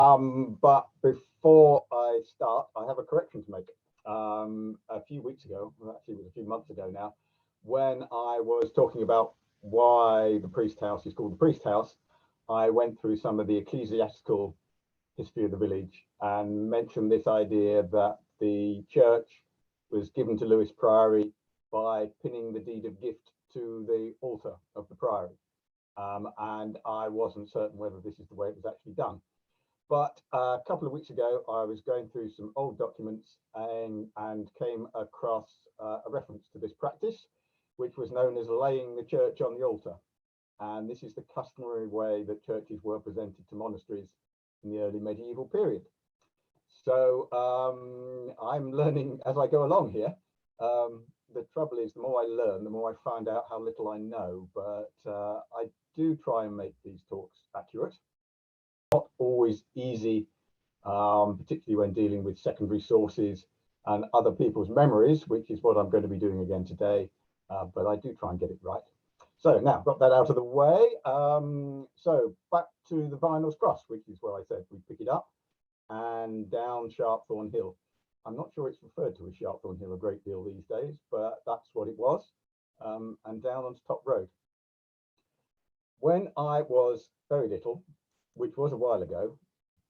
But before I start, I have a correction to make. A few weeks ago, well, actually it was a few months ago now, when I was talking about why the priest house is called the priest house, I went through some of the ecclesiastical history of the village and mentioned this idea that the church was given to Lewes Priory by pinning the deed of gift to the altar of the priory. And I wasn't certain whether this is the way it was actually done. But a couple of weeks ago, I was going through some old documents and came across a reference to this practice, which was known as laying the church on the altar. And this is the customary way that churches were presented to monasteries in the early medieval period. So I'm learning as I go along here. The trouble is, the more I learn, the more I find out how little I know. But I do try and make these talks accurate. Not always easy, particularly when dealing with secondary sources and other people's memories, which is what I'm going to be doing again today. But I do try and get it right. So now got that out of the way. So back to the Vinals Cross, which is where I said we pick it up, and down Sharpthorne Hill. I'm not sure it's referred to as Sharpthorne Hill a great deal these days, but that's what it was. And down onto Top Road. When I was very little, which was a while ago,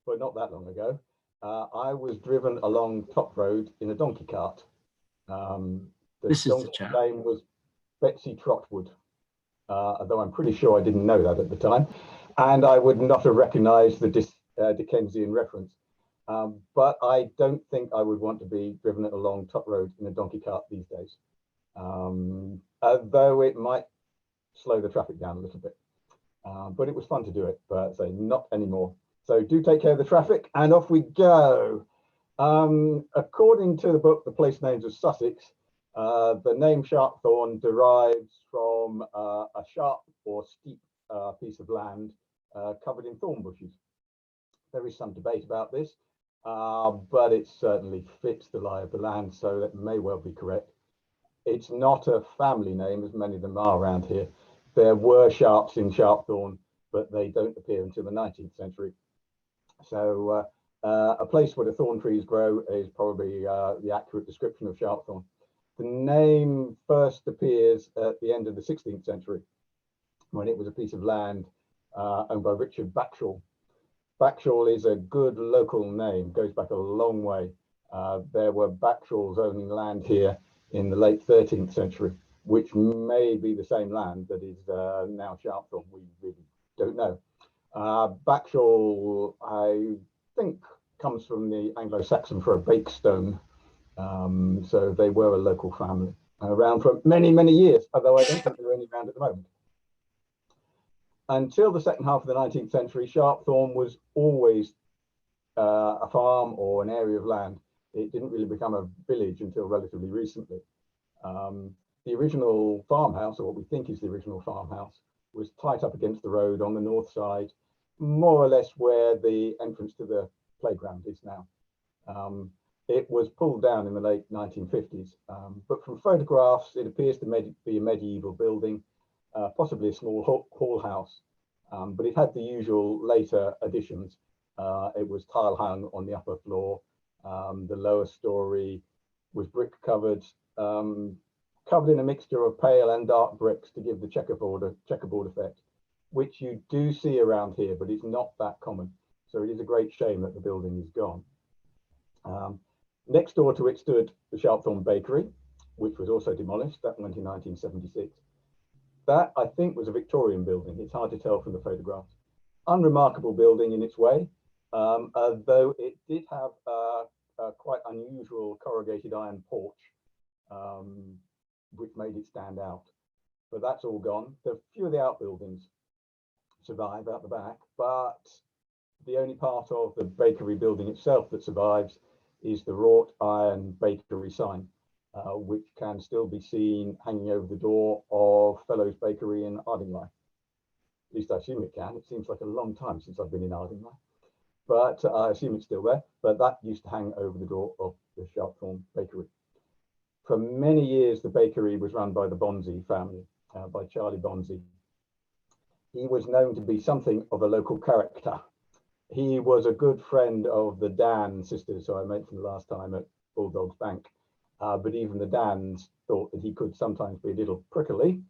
but not that long ago, I was driven along Top Road in a donkey cart. This is the chap. Name was Betsy Trotwood, although I'm pretty sure I didn't know that at the time, and I would not have recognised the Dickensian reference. But I don't think I would want to be driven along Top Road in a donkey cart these days, though it might slow the traffic down a little bit. But it was fun to do it, but say not anymore. So do take care of the traffic, and off we go. According to the book, The Place Names of Sussex, the name Sharpthorne derives from a sharp or steep piece of land covered in thorn bushes. There is some debate about this, but it certainly fits the lie of the land, so that may well be correct. It's not a family name, as many of them are around here. There were Sharps in Sharpthorne, but they don't appear until the 19th century. So a place where the thorn trees grow is probably the accurate description of Sharpthorne. The name first appears at the end of the 16th century, when it was a piece of land owned by Richard Backshall. Backshall is a good local name, goes back a long way. There were Backshalls owning land here in the late 13th century, which may be the same land that is now Sharpthorne. We really don't know. Backshall, I think, comes from the Anglo-Saxon for a bakestone. So they were a local family around for many, many years, although I don't think they're only around at the moment. Until the second half of the 19th century, Sharpthorne was always a farm or an area of land. It didn't really become a village until relatively recently. The original farmhouse, or what we think is the original farmhouse, was tight up against the road on the north side, more or less where the entrance to the playground is now. It was pulled down in the late 1950s, but from photographs, it appears to be a medieval building, possibly a small hall house, but it had the usual later additions. It was tile hung on the upper floor. The lower story was brick covered, covered in a mixture of pale and dark bricks to give the checkerboard effect, which you do see around here, but it's not that common. So it is a great shame that the building is gone. Next door to it stood the Sharpthorne Bakery, which was also demolished. That went in 1976. That, I think, was a Victorian building. It's hard to tell from the photographs. Unremarkable building in its way, though it did have a quite unusual corrugated iron porch, which made it stand out. But that's all gone. A few of the outbuildings survive out the back, but the only part of the bakery building itself that survives is the wrought iron bakery sign, which can still be seen hanging over the door of Fellows Bakery in Ardingly. At least I assume it can. It seems like a long time since I've been in Ardingly, but I assume it's still there. But that used to hang over the door of the Sharpthorne Bakery. For many years, the bakery was run by the Bonzi family, by Charlie Bonzi. He was known to be something of a local character. He was a good friend of the Dan sisters, who I mentioned last time at Bulldogs Bank. But even the Dans thought that he could sometimes be a little prickly.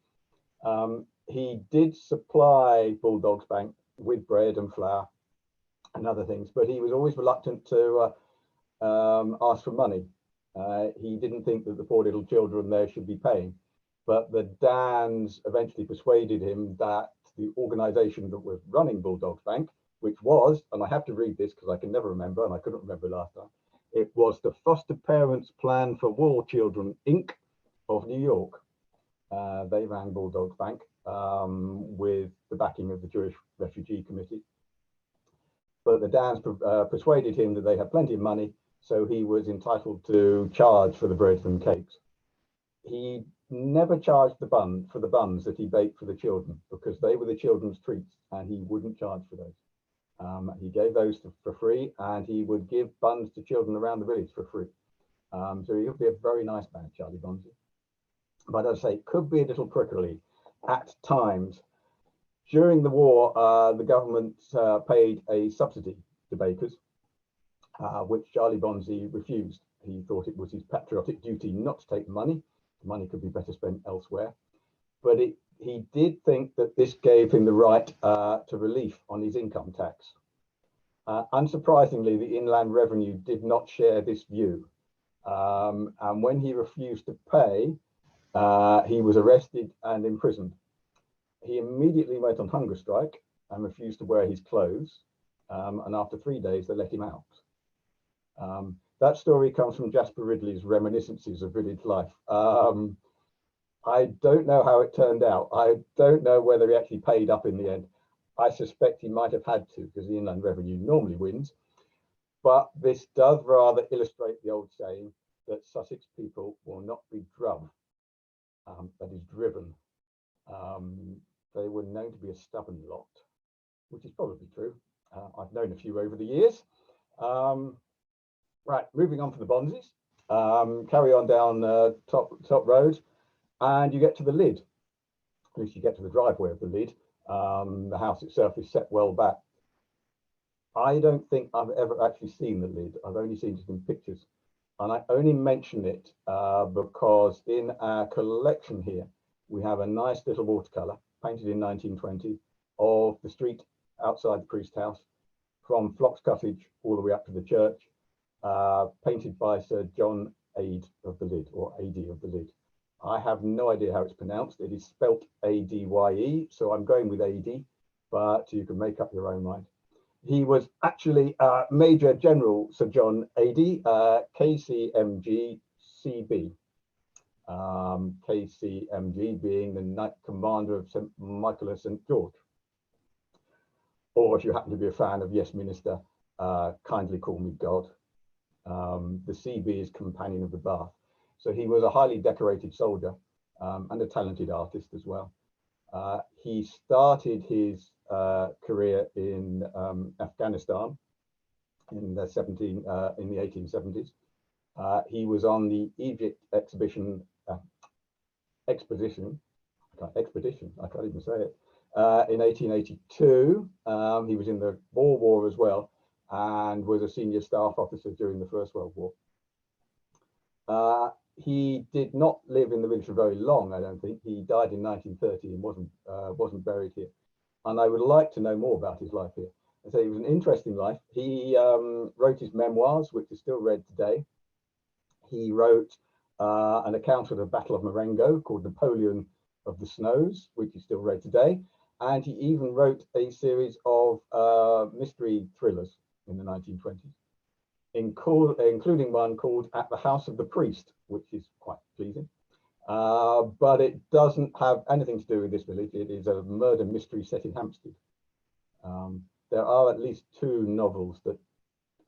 He did supply Bulldogs Bank with bread and flour and other things, but he was always reluctant to ask for money. He didn't think that the poor little children there should be paying. But the Dans eventually persuaded him that the organization that was running Bulldogs Bank, which was, and I have to read this because I can never remember, and I couldn't remember last time, it was the Foster Parents Plan for War Children, Inc. of New York. They ran Bulldogs Bank with the backing of the Jewish Refugee Committee. But the Dans persuaded him that they had plenty of money, so he was entitled to charge for the bread and cakes. He never charged the buns that he baked for the children, because they were the children's treats and he wouldn't charge for those. He gave those for free, and he would give buns to children around the village for free. So he would be a very nice man, Charlie Bonzi. But as I say, could be a little prickly at times. During the war, the government paid a subsidy to bakers, which Charlie Bonzi refused. He thought it was his patriotic duty not to take the money. The money could be better spent elsewhere. But he did think that this gave him the right to relief on his income tax. Unsurprisingly, the Inland Revenue did not share this view. And when he refused to pay, he was arrested and imprisoned. He immediately went on hunger strike and refused to wear his clothes. And after 3 days, they let him out. That story comes from Jasper Ridley's Reminiscences of Village Life. I don't know how it turned out. I don't know whether he actually paid up in the end. I suspect he might have had to, because the Inland Revenue normally wins. But this does rather illustrate the old saying that Sussex people will not be druv, that is driven. They were known to be a stubborn lot, which is probably true. I've known a few over the years. Right, moving on from the Bonzis, carry on down top road, and you get to the lid. At least you get to the driveway of the lid. The house itself is set well back. I don't think I've ever actually seen the lid. I've only seen it in pictures. And I only mention it because in our collection here, we have a nice little watercolor painted in 1920 of the street outside the priest house from Flock's Cottage all the way up to the church, painted by Sir John Ade of the Lid, or AD of the Lid. I have no idea how it's pronounced. It is spelt A-D-Y-E, so I'm going with AD, but you can make up your own mind. He was actually Major General Sir John Ade, KCMG CB. KCMG being the Knight Commander of St. Michael of St. George. Or if you happen to be a fan of Yes Minister, Kindly Call Me God. The CB is Companion of the Bath. So he was a highly decorated soldier and a talented artist as well. He started his career in Afghanistan in the 1870s. He was on the Egypt expedition, I can't even say it, in 1882. He was in the Boer War as well, and was a senior staff officer during the First World War. He did not live in the village for very long, I don't think. He died in 1930 and wasn't buried here. And I would like to know more about his life here. I say it was an interesting life. He wrote his memoirs, which are still read today. He wrote an account of the Battle of Marengo called Napoleon of the Snows, which is still read today. And he even wrote a series of mystery thrillers in the 1920s, including one called At the House of the Priest, which is quite pleasing. But it doesn't have anything to do with this village. It is a murder mystery set in Hampstead. There are at least 2 novels that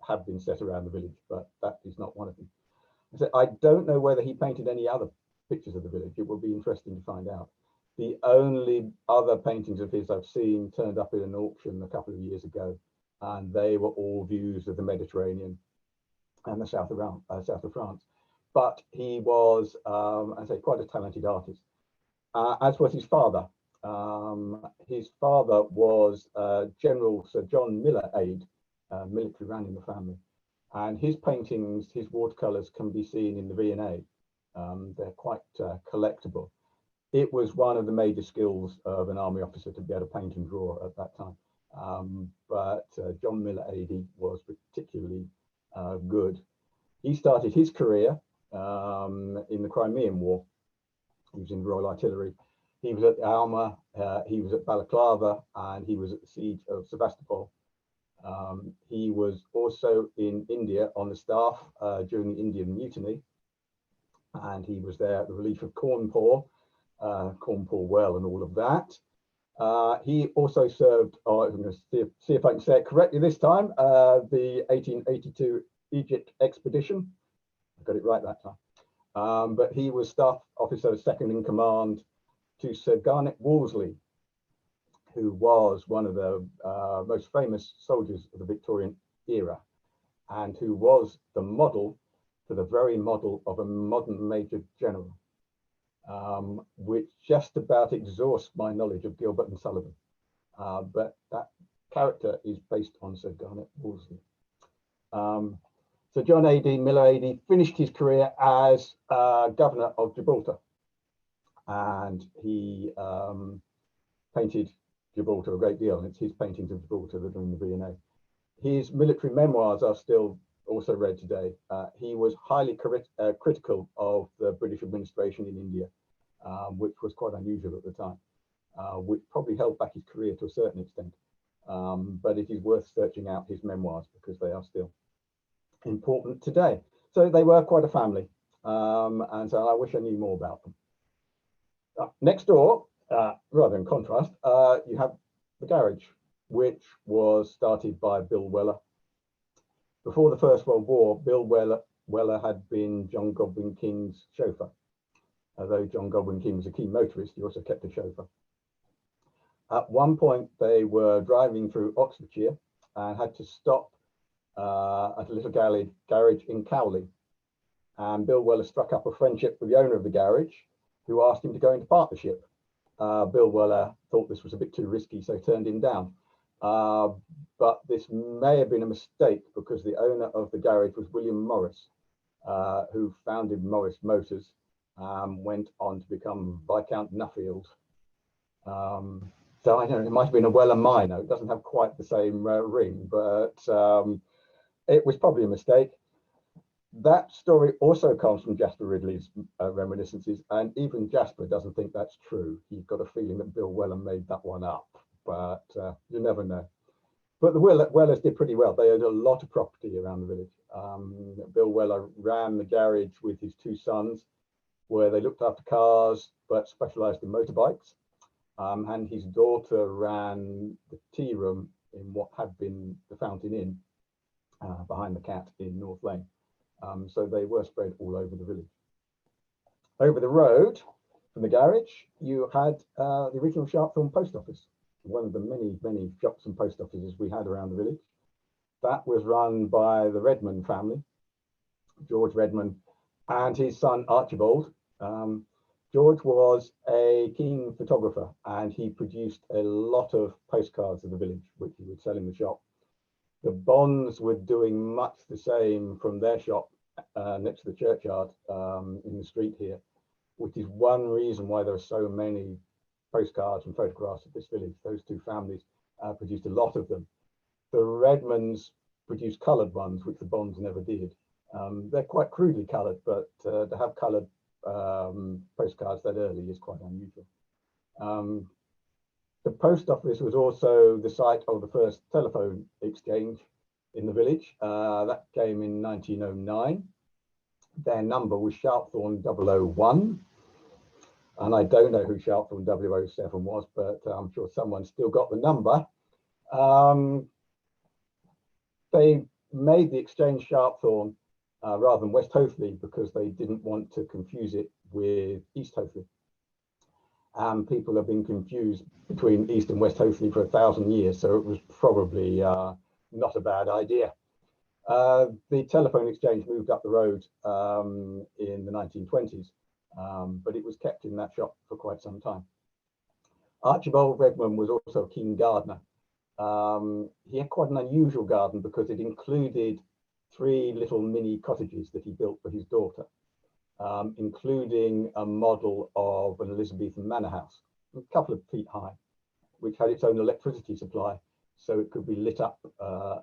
have been set around the village, but that is not one of them. So I don't know whether he painted any other pictures of the village. It will be interesting to find out. The only other paintings of his I've seen turned up in an auction a couple of years ago, and they were all views of the Mediterranean and the south of France. But he was, I say, quite a talented artist, as was his father. His father was General Sir John Miller Ade, military ran in the family. And his paintings, his watercolors can be seen in the V&A. They're quite collectible. It was one of the major skills of an army officer to be able to paint and draw at that time. But John Miller AD was particularly good. He started his career in the Crimean War. He was in the Royal Artillery. He was at the Alma, he was at Balaclava, and he was at the siege of Sevastopol. He was also in India on the staff during the Indian Mutiny, and he was there at the relief of Cawnpore Well and all of that. He also served, I'm going to see if I can say it correctly this time, the 1882 Egypt expedition. I got it right that time. But he was staff officer second in command to Sir Garnet Wolseley, who was one of the most famous soldiers of the Victorian era, and who was the model for the very model of a modern major general, which just about exhausts my knowledge of Gilbert and Sullivan. But that character is based on Sir Garnet Wolseley. So John A.D. Miller A.D. finished his career as governor of Gibraltar, and he painted Gibraltar a great deal, and it's his paintings of Gibraltar that are in the V&A. His military memoirs are still also read today. He was highly critical of the British administration in India, which was quite unusual at the time, which probably held back his career to a certain extent. But it is worth searching out his memoirs because they are still important today. So they were quite a family, and so I wish I knew more about them. Next door, rather in contrast, you have the garage, which was started by Bill Weller. Before the First World War, Bill Weller had been John Godwin King's chauffeur. Although John Godwin King was a keen motorist, he also kept a chauffeur. At one point, they were driving through Oxfordshire and had to stop at a little garage in Cowley. And Bill Weller struck up a friendship with the owner of the garage, who asked him to go into partnership. Bill Weller thought this was a bit too risky, so turned him down. But this may have been a mistake because the owner of the garage was William Morris, who founded Morris Motors, went on to become Viscount Nuffield. So I don't know, it might have been a Weller minor. It doesn't have quite the same ring, but it was probably a mistake. That story also comes from Jasper Ridley's reminiscences, and even Jasper doesn't think that's true. He's got a feeling that Bill Weller made that one up, but you never know. But the Wellers did pretty well. They had a lot of property around the village. Bill Weller ran the garage with his two sons, where they looked after cars, but specialized in motorbikes. And his daughter ran the tea room in what had been the Fountain Inn behind the Cat in North Lane. So they were spread all over the village. Over the road from the garage, you had the original Sharpthorne post office, one of the many shops and post offices we had around the village. That was run by the Redmond family, George Redmond and his son Archibald. George was a keen photographer, and he produced a lot of postcards of the village, which he would sell in the shop. The Bonds were doing much the same from their shop next to the churchyard in the street here, which is one reason why there are so many postcards and photographs of this village. Those two families produced a lot of them. The Redmonds produced coloured ones, which the Bonds never did. They're quite crudely coloured, but to have coloured postcards that early is quite unusual. The post office was also the site of the first telephone exchange in the village. That came in 1909. Their number was Sharpthorne 001. And I don't know who Sharpthorne 007 was, but I'm sure someone still got the number. They made the exchange Sharpthorne rather than West Hoathly because they didn't want to confuse it with East Hoathly. People have been confused between East and West Hoathly for 1,000 years, so it was probably not a bad idea. The telephone exchange moved up the road in the 1920s, but it was kept in that shop for quite some time. Archibald Redmond was also a keen gardener, He had quite an unusual garden because it included 3 little mini cottages that he built for his daughter, including a model of an Elizabethan manor house, a couple of feet high, which had its own electricity supply, so it could be lit up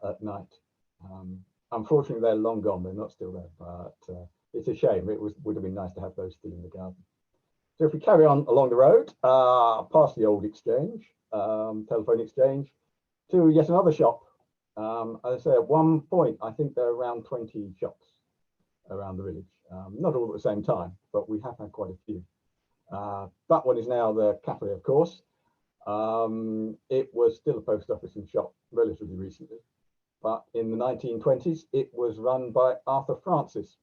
at night. Unfortunately, they're long gone. They're not still there, but it's a shame. It would have been nice to have those still in the garden. So if we carry on along the road, past the old exchange, telephone exchange, to yet another shop. As I say, at one point, I think there are around 20 shops around the village. Not all at the same time, but we have had quite a few. That one is now the cafe, of course. It was still a post office and shop relatively recently, but in the 1920s, it was run by Arthur Francis.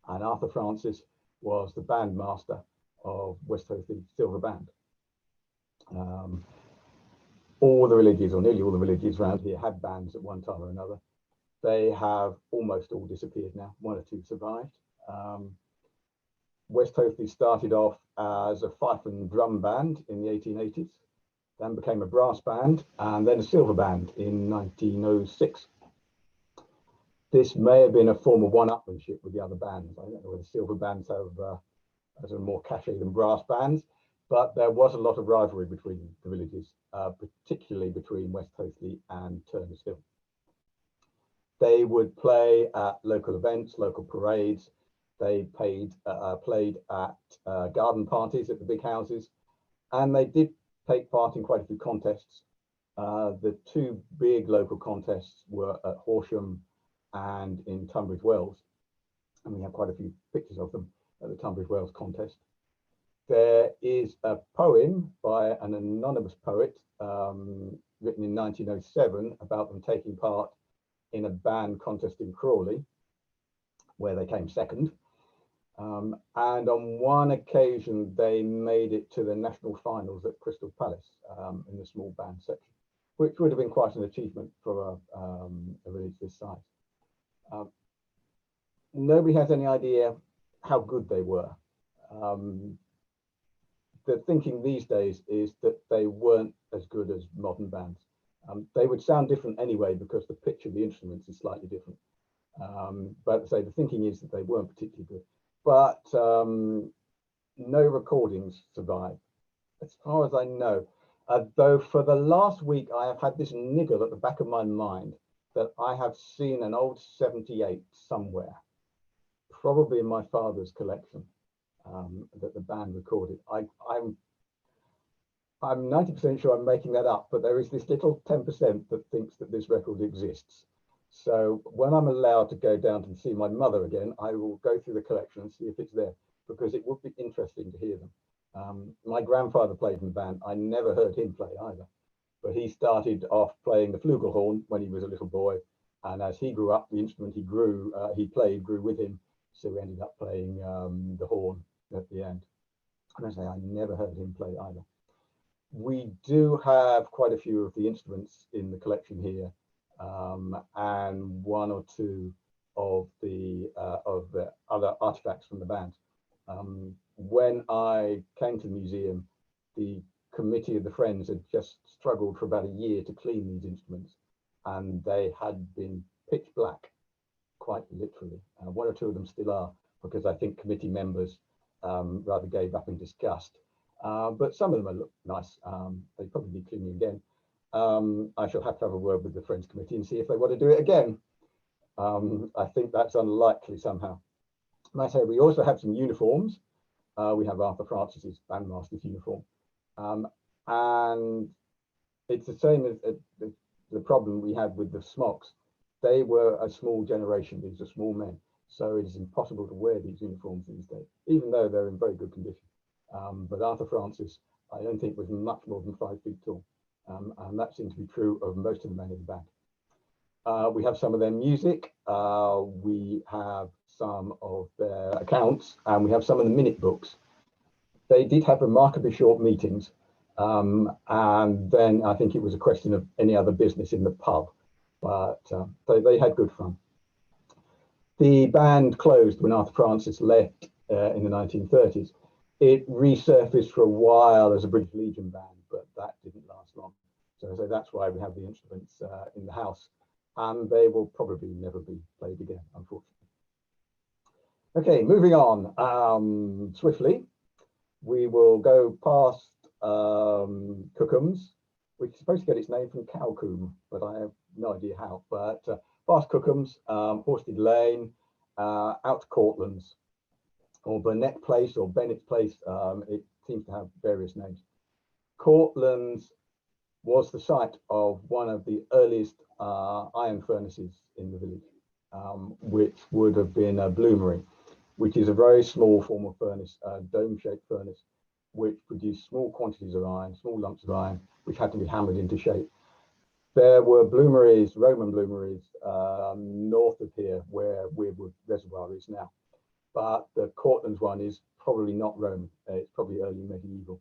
And Arthur Francis was the bandmaster of West Hoathly Silver Band. All the villages, or nearly all the villages around here, had bands at one time or another. They have almost all disappeared now. 1 or 2 survived. West Hoathly started off as a fife and drum band in the 1880s, then became a brass band, and then a silver band in 1906. This may have been a form of one-upmanship with the other bands. I don't know whether silver bands have more cachet than brass bands, but there was a lot of rivalry between the villages, particularly between West Hoathly and Turner's Hill. They would play at local events, local parades. They played at garden parties at the big houses, and they did take part in quite a few contests. The 2 big local contests were at Horsham and in Tunbridge Wells, and we have quite a few pictures of them at the Tunbridge Wells contest. There is a poem by an anonymous poet written in 1907 about them taking part in a band contest in Crawley, where they came second. And on one occasion, they made it to the national finals at Crystal Palace in the small band section, which would have been quite an achievement for a village this size. Nobody has any idea how good they were. The thinking these days is that they weren't as good as modern bands. They would sound different anyway because the pitch of the instruments is slightly different. But say the thinking is that they weren't particularly good. But no recordings survive, as far as I know. Though for the last week, I have had this niggle at the back of my mind that I have seen an old 78 somewhere, probably in my father's collection, that the band recorded. I'm 90% sure I'm making that up, but there is this little 10% that thinks that this record exists. So when I'm allowed to go down to see my mother again, I will go through the collection and see if it's there, because it would be interesting to hear them. My grandfather played in the band. I never heard him play either, but he started off playing the flugelhorn when he was a little boy. And as he grew up, the instrument he played grew with him. So we ended up playing the horn at the end. And I say, I never heard him play either. We do have quite a few of the instruments in the collection here, and 1 or 2 of the other artifacts from the band. When I came to the museum, the committee of the Friends had just struggled for about a year to clean these instruments, and they had been pitch black, quite literally. 1 or 2 of them still are, because I think committee members rather gave up in disgust. But some of them look nice. They probably need cleaning again. I shall have a word with the Friends Committee and see if they want to do it again. I think that's unlikely somehow. I say we also have some uniforms. We have Arthur Francis's bandmaster's uniform. And it's the same as the problem we had with the smocks. They were a small generation. These are small men. So it is impossible to wear these uniforms these days, even though they're in very good condition. But Arthur Francis, I don't think, was much more than 5 feet tall. And that seems to be true of most of the men in the band. We have some of their music, we have some of their accounts, and we have some of the minute books. They did have remarkably short meetings, and then I think it was a question of any other business in the pub, but they had good fun. The band closed when Arthur Francis left in the 1930s. It resurfaced for a while as a British Legion band, but that didn't last long. So that's why we have the instruments in the house, and they will probably never be played again, unfortunately. Okay, moving on swiftly. We will go past Cookhams, which is supposed to get its name from Cowcombe, but I have no idea how. But past Cookhams, Horsted Lane, out to Cortlands, or Burnett Place, or Bennett's Place. It seems to have various names. Cortlands was the site of one of the earliest iron furnaces in the village, which would have been a bloomery, which is a very small form of furnace, a dome-shaped furnace, which produced small quantities of iron, small lumps of iron, which had to be hammered into shape. There were bloomeries, Roman bloomeries, north of here, where Weirwood Reservoir is now. But the Cortlands one is probably not Roman, it's probably early medieval.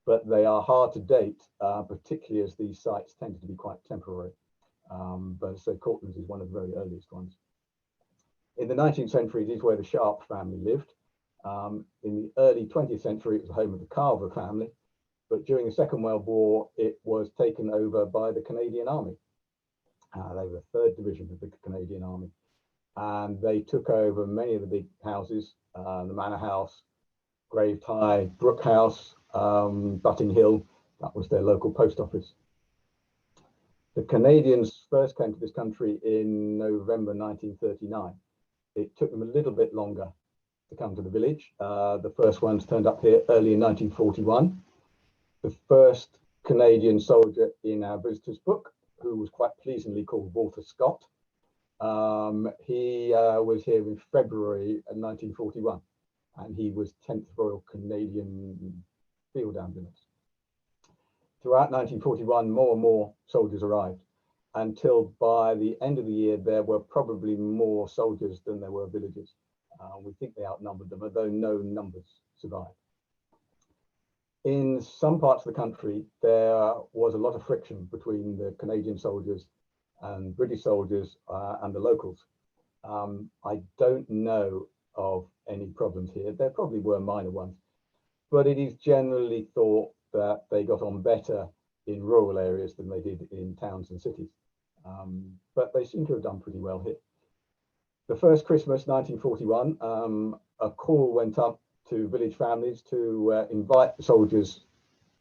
But they are hard to date, particularly as these sites tended to be quite temporary. But so Cortlands is one of the very earliest ones. In the 19th century, it is where the Sharp family lived. In the early 20th century, it was the home of the Carver family. But during the Second World War, it was taken over by the Canadian Army. They were the 3rd Division of the Canadian Army. And they took over many of the big houses, the Manor House, Grave High, Brook House, Butting Hill. That was their local post office. The Canadians first came to this country in November 1939. It took them a little bit longer to come to the village. The first ones turned up here early in 1941. The first Canadian soldier in our visitors book, who was quite pleasingly called Walter Scott, he was here in February 1941, and he was 10th Royal Canadian Field Ambulance. Throughout 1941, more and more soldiers arrived, until by the end of the year, there were probably more soldiers than there were villagers. We think they outnumbered them, although no numbers survived. In some parts of the country, there was a lot of friction between the Canadian soldiers and British soldiers and the locals. I don't know of any problems here. There probably were minor ones, but it is generally thought that they got on better in rural areas than they did in towns and cities. But they seem to have done pretty well here. The first Christmas, 1941, a call went up to village families to invite the soldiers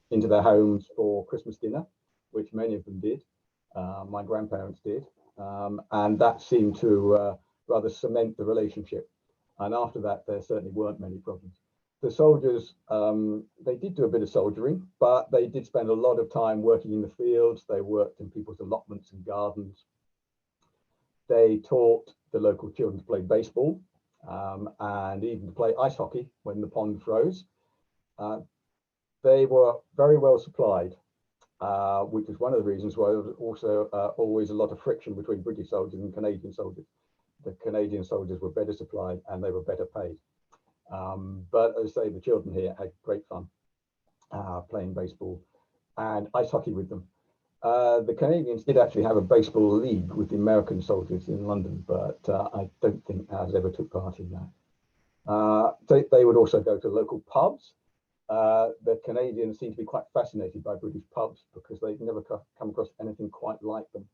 into their homes for Christmas dinner, which many of them did. My grandparents did. And that seemed to rather cement the relationship. And after that, there certainly weren't many problems. The soldiers, they did do a bit of soldiering, but they did spend a lot of time working in the fields. They worked in people's allotments and gardens. They taught the local children to play baseball and even to play ice hockey when the pond froze. They were very well supplied, which is one of the reasons why there was also always a lot of friction between British soldiers and Canadian soldiers. The Canadian soldiers were better supplied and they were better paid. But as I say, the children here had great fun playing baseball and ice hockey with them. The Canadians did actually have a baseball league with the American soldiers in London, but I don't think ours ever took part in that. They would also go to local pubs. The Canadians seem to be quite fascinated by British pubs because they've never come across anything quite like them.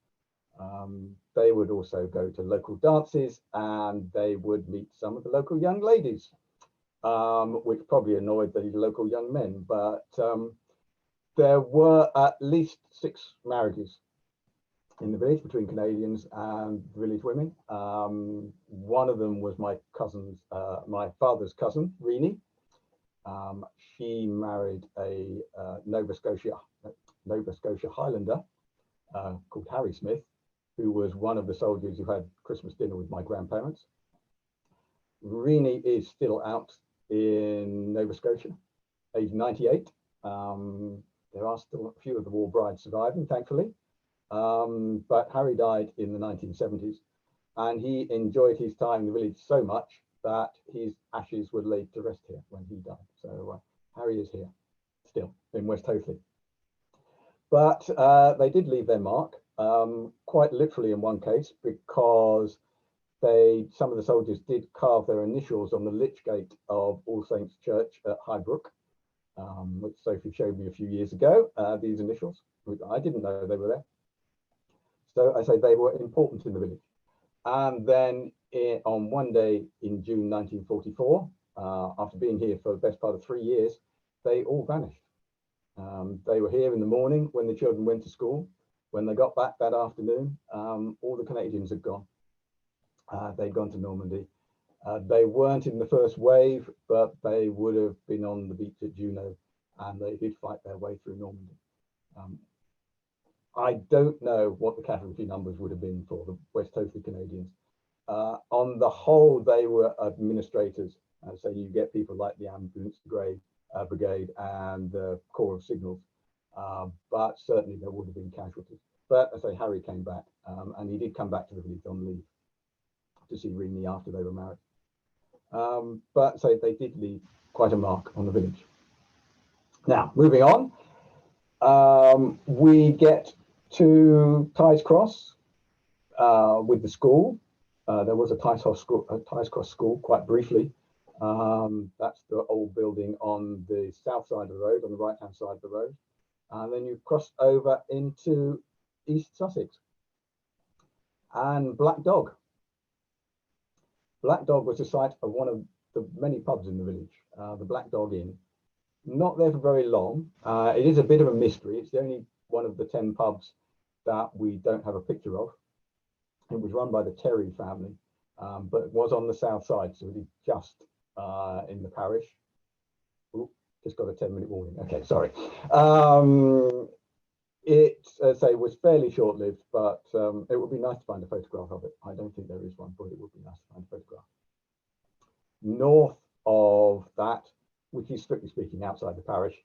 They would also go to local dances and they would meet some of the local young ladies, which probably annoyed the local young men, but there were at least 6 marriages in the village between Canadians and village women. One of them was my father's cousin, Renee. She married a Nova Scotia Highlander called Harry Smith, who was one of the soldiers who had Christmas dinner with my grandparents. Renee is still out in Nova Scotia, age 98. There are still a few of the war brides surviving, thankfully. But Harry died in the 1970s, and he enjoyed his time in the village so much that his ashes were laid to rest here when he died. So Harry is here still in West Hoathly. But they did leave their mark, quite literally in one case, because some of the soldiers did carve their initials on the lich gate of All Saints Church at Highbrook. which Sophie showed me a few years ago, these initials. I didn't know they were there. So I say they were important in the village. And then on one day in June 1944, after being here for the best part of 3 years, they all vanished. They were here in the morning when the children went to school. When they got back that afternoon, all the Canadians had gone. They'd gone to Normandy. They weren't in the first wave, but they would have been on the beach at Juno, and they did fight their way through Normandy. I don't know what the casualty numbers would have been for the West Hoathly Canadians. On the whole, they were administrators. So you get people like the Ambulance Brigade and the Corps of Signals. But certainly there would have been casualties. But as I say, Harry came back, and he did come back to the village on leave to see Renee after they were married. But so they did leave quite a mark on the village. Now, moving on, we get to Ties Cross with the school. There was a Ties Cross school quite briefly. That's the old building on the south side of the road, on the right-hand side of the road. And then you cross over into East Sussex. And Black Dog. Black Dog was the site of one of the many pubs in the village, the Black Dog Inn. Not there for very long. It is a bit of a mystery. It's the only one of the 10 pubs that we don't have a picture of. It was run by the Terry family, but it was on the south side, so it is just in the parish. Ooh, just got a 10-minute warning. Okay, sorry. It, as I say, was fairly short-lived, but it would be nice to find a photograph of it. I don't think there is one, but it would be nice to find a photograph. North of that, which is strictly speaking outside the parish,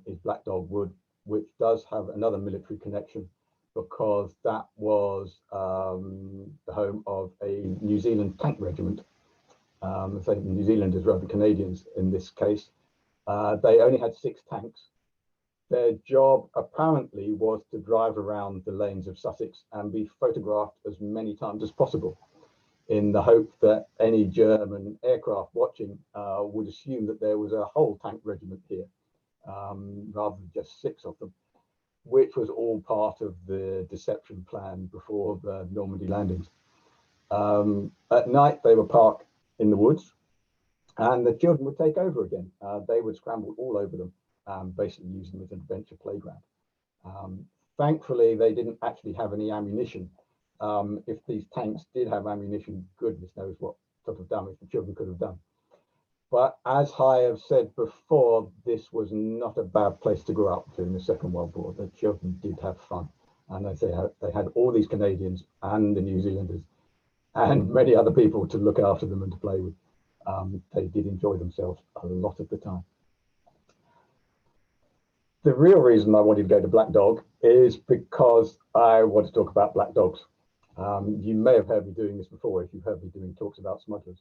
is Black Dog Wood, which does have another military connection because that was the home of a New Zealand tank regiment. So New Zealanders rather than Canadians in this case. They only had 6 tanks. Their job apparently was to drive around the lanes of Sussex and be photographed as many times as possible, in the hope that any German aircraft watching would assume that there was a whole tank regiment here, rather than just 6 of them, which was all part of the deception plan before the Normandy landings. At night, they were parked in the woods, and the children would take over again. They would scramble all over them, basically use them as an adventure playground. Thankfully, they didn't actually have any ammunition. If these tanks did have ammunition, goodness knows what sort of damage the children could have done. But as I have said before, this was not a bad place to grow up during the Second World War. The children did have fun. And as they had all these Canadians and the New Zealanders and many other people to look after them and to play with. They did enjoy themselves a lot of the time. The real reason I wanted to go to Black Dog is because I want to talk about black dogs. You may have heard me doing this before if you've heard me doing talks about smugglers.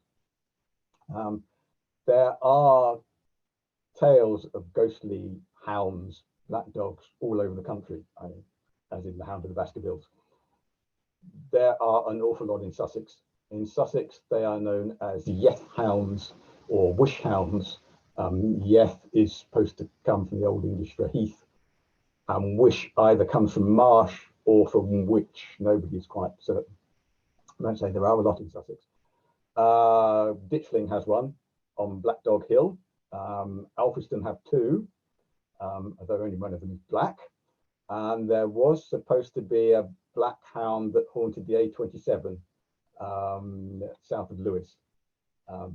There are tales of ghostly hounds, black dogs, all over the country, as in the Hound of the Baskervilles. There are an awful lot in Sussex. In Sussex, they are known as Yeth hounds or wish hounds. Yeth is supposed to come from the Old English for heath, and wish either comes from marsh or from witch. Nobody is quite certain. I might say there are a lot in Sussex. Ditchling has one on Black Dog Hill. Alfriston have 2, although only one of them is black. And there was supposed to be a black hound that haunted the A27 south of Lewes.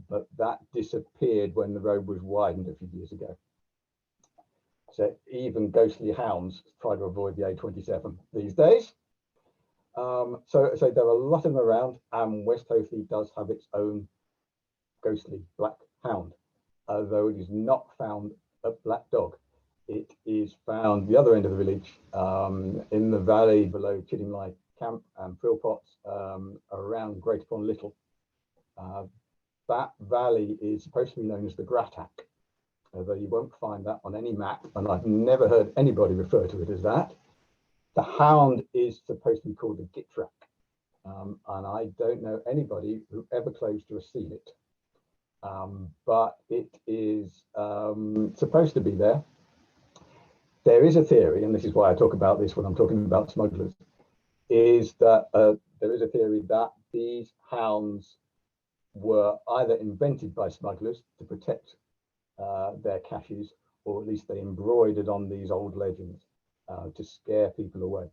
But that disappeared when the road was widened a few years ago. So even ghostly hounds try to avoid the A27 these days. So there are a lot of them around, and West Hoathly does have its own ghostly black hound, although it is not found at Black Dog. It is found the other end of the village, in the valley below Chiddingly Camp and Philpotts, around Great Pond Little. That valley is supposed to be known as the Grattack, although you won't find that on any map, and I've never heard anybody refer to it as that. The hound is supposed to be called the Gitrack, and I don't know anybody who ever claims to have seen it. but it is supposed to be there. There is a theory, and this is why I talk about this when I'm talking about smugglers, is that there is a theory that these hounds were either invented by smugglers to protect their caches, or at least they embroidered on these old legends to scare people away.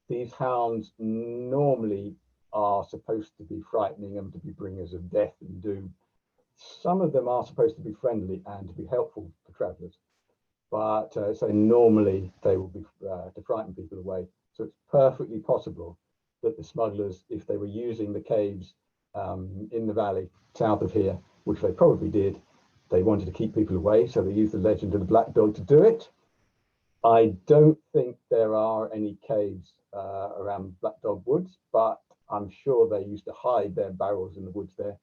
These hounds normally are supposed to be frightening and to be bringers of death and doom. Some of them are supposed to be friendly and to be helpful for travelers, but so normally they will be to frighten people away. So it's perfectly possible that the smugglers, if they were using the caves in the valley south of here, which they probably did, they wanted to keep people away, so they used the legend of the black dog to do it. I don't think there are any caves around Black Dog Woods, but I'm sure they used to hide their barrels in the woods there.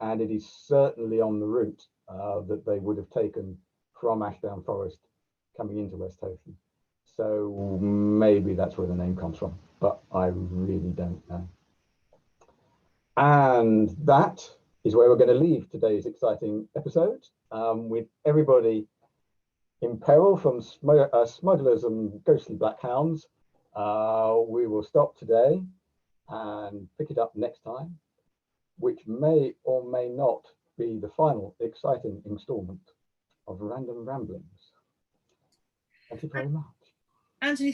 And it is certainly on the route that they would have taken from Ashdown Forest coming into West Hoathly. So maybe that's where the name comes from, but I really don't know. And that is where we're going to leave today's exciting episode, with everybody in peril from smugglers and ghostly black hounds. We will stop today and pick it up next time, which may or may not be the final exciting installment of Random Ramblings. Thank you very much. Antony